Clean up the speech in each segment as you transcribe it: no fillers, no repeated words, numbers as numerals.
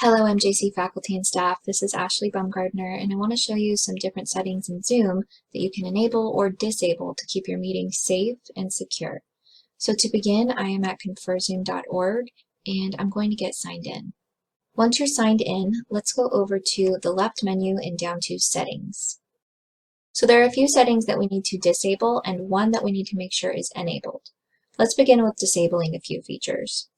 Hello MJC faculty and staff, this is Ashley Baumgardner and I want to show you some different settings in Zoom that you can enable or disable to keep your meeting safe and secure. So to begin, I am at ConferZoom.org and I'm going to get signed in. Once you're signed in, let's go over to the left menu and down to Settings. So there are a few settings that we need to disable and one that we need to make sure is enabled. Let's begin with disabling a few features.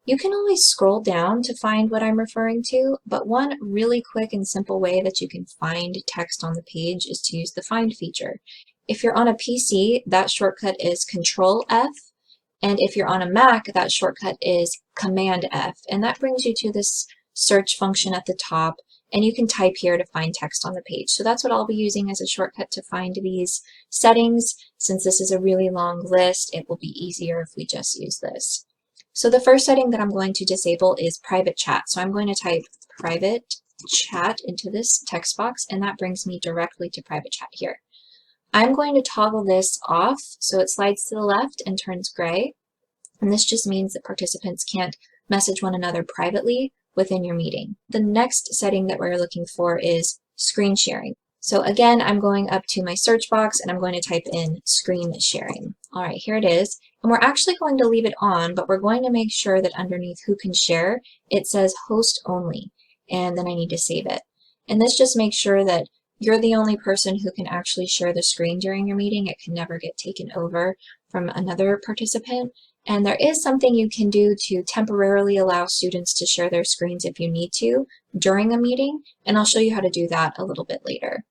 You can always scroll down to find what I'm referring to, but one really quick and simple way that you can find text on the page is to use the Find feature. If you're on a PC, that shortcut is Control F, and if you're on a Mac, that shortcut is Command F, and that brings you to this search function at the top, and you can type here to find text on the page. So that's what I'll be using as a shortcut to find these settings. Since this is a really long list, it will be easier if we just use this. So the first setting that I'm going to disable is private chat. So I'm going to type private chat into this text box, and that brings me directly to private chat here. I'm going to toggle this off so it slides to the left and turns gray. And this just means that participants can't message one another privately within your meeting. The next setting that we're looking for is screen sharing. So again, I'm going up to my search box and I'm going to type in screen sharing. All right, here it is. And we're actually going to leave it on, but we're going to make sure that underneath who can share, it says host only, and then I need to save it. And this just makes sure that you're the only person who can actually share the screen during your meeting. It can never get taken over from another participant. And there is something you can do to temporarily allow students to share their screens if you need to during a meeting, and I'll show you how to do that a little bit later.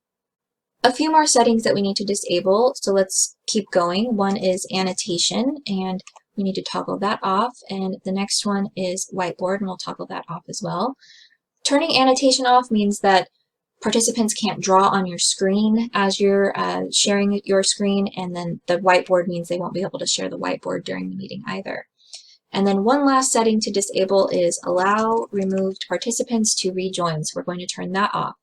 A few more settings that we need to disable, so let's keep going. One is annotation, and we need to toggle that off, and the next one is whiteboard, and we'll toggle that off as well. Turning annotation off means that participants can't draw on your screen as you're sharing your screen, and then the whiteboard means they won't be able to share the whiteboard during the meeting either. And then one last setting to disable is allow removed participants to rejoin. So we're going to turn that off.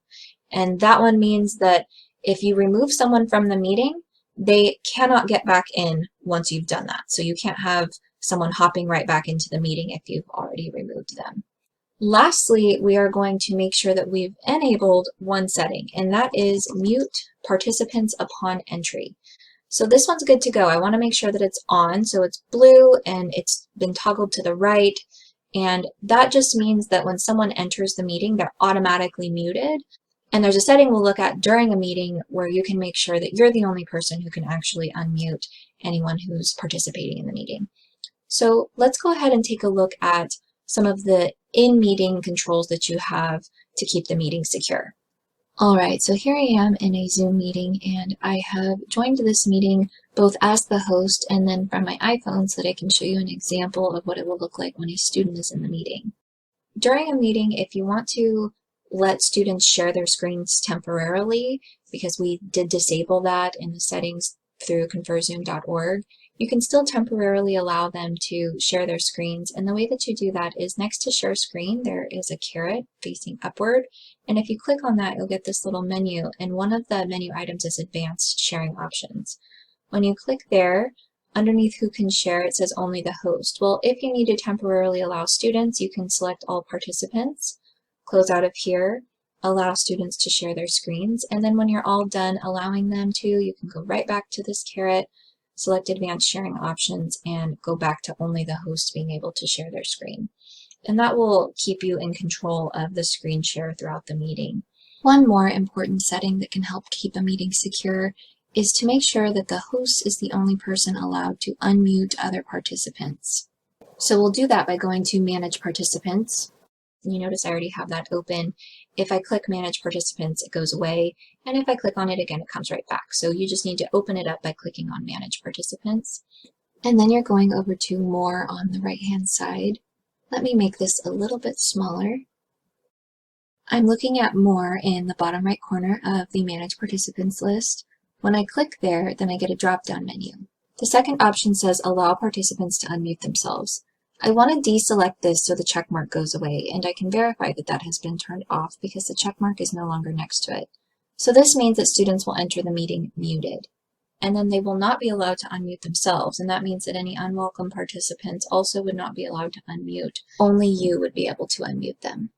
And that one means that if you remove someone from the meeting, they cannot get back in once you've done that. So you can't have someone hopping right back into the meeting if you've already removed them. Lastly, we are going to make sure that we've enabled one setting, and that is mute participants upon entry. So this one's good to go. I want to make sure that it's on, so it's blue and it's been toggled to the right, and that just means that when someone enters the meeting, they're automatically muted. And there's a setting we'll look at during a meeting where you can make sure that you're the only person who can actually unmute anyone who's participating in the meeting. So let's go ahead and take a look at some of the in-meeting controls that you have to keep the meeting secure. All right, so here I am in a Zoom meeting, and I have joined this meeting both as the host and then from my iPhone so that I can show you an example of what it will look like when a student is in the meeting. During a meeting, if you want to let students share their screens temporarily, because we did disable that in the settings through ConferZoom.org, you can still temporarily allow them to share their screens. And the way that you do that is next to share screen, there is a caret facing upward. And if you click on that, you'll get this little menu. And one of the menu items is advanced sharing options. When you click there, underneath who can share, it says only the host. Well, if you need to temporarily allow students, you can select all participants, close out of here, allow students to share their screens. And then when you're all done allowing them to, you can go right back to this caret, select advanced sharing options, and go back to only the host being able to share their screen. And that will keep you in control of the screen share throughout the meeting. One more important setting that can help keep a meeting secure is to make sure that the host is the only person allowed to unmute other participants. So we'll do that by going to Manage Participants. You notice I already have that open. If I click Manage Participants, it goes away, and if I click on it again, it comes right back. So you just need to open it up by clicking on Manage Participants. And then you're going over to More on the right-hand side. Let me make this a little bit smaller. I'm looking at More in the bottom right corner of the Manage Participants list. When I click there, then I get a drop-down menu. The second option says Allow participants to unmute themselves. I want to deselect this so the check mark goes away, and I can verify that that has been turned off because the check mark is no longer next to it. So this means that students will enter the meeting muted, and then they will not be allowed to unmute themselves, and that means that any unwelcome participants also would not be allowed to unmute. Only you would be able to unmute them.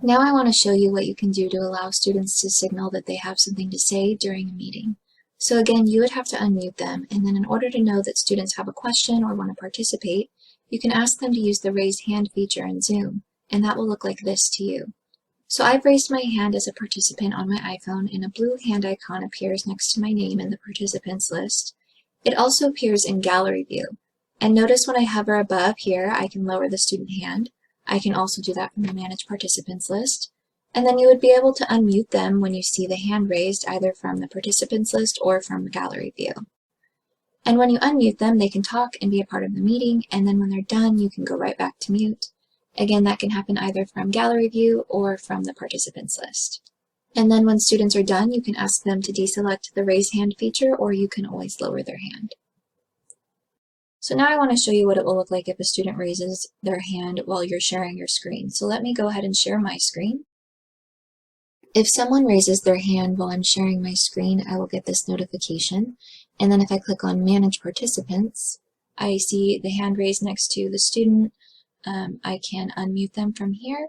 Now I want to show you what you can do to allow students to signal that they have something to say during a meeting. So again, you would have to unmute them, and then in order to know that students have a question or want to participate, you can ask them to use the raise hand feature in Zoom, and that will look like this to you. So I've raised my hand as a participant on my iPhone, and a blue hand icon appears next to my name in the participants list. It also appears in gallery view. And notice when I hover above here, I can lower the student hand. I can also do that from the Manage Participants list. And then you would be able to unmute them when you see the hand raised, either from the participants list or from gallery view. And when you unmute them, they can talk and be a part of the meeting, and then when they're done, you can go right back to mute. Again, that can happen either from gallery view or from the participants list. And then when students are done, you can ask them to deselect the raise hand feature, or you can always lower their hand. So now I want to show you what it will look like if a student raises their hand while you're sharing your screen. So let me go ahead and share my screen. If someone raises their hand while I'm sharing my screen, I will get this notification. And then if I click on Manage Participants, I see the hand raised next to the student. I can unmute them from here,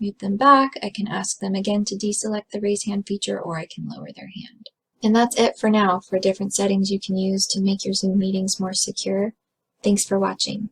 mute them back. I can ask them again to deselect the raise hand feature, or I can lower their hand. And that's it for now for different settings you can use to make your Zoom meetings more secure. Thanks for watching.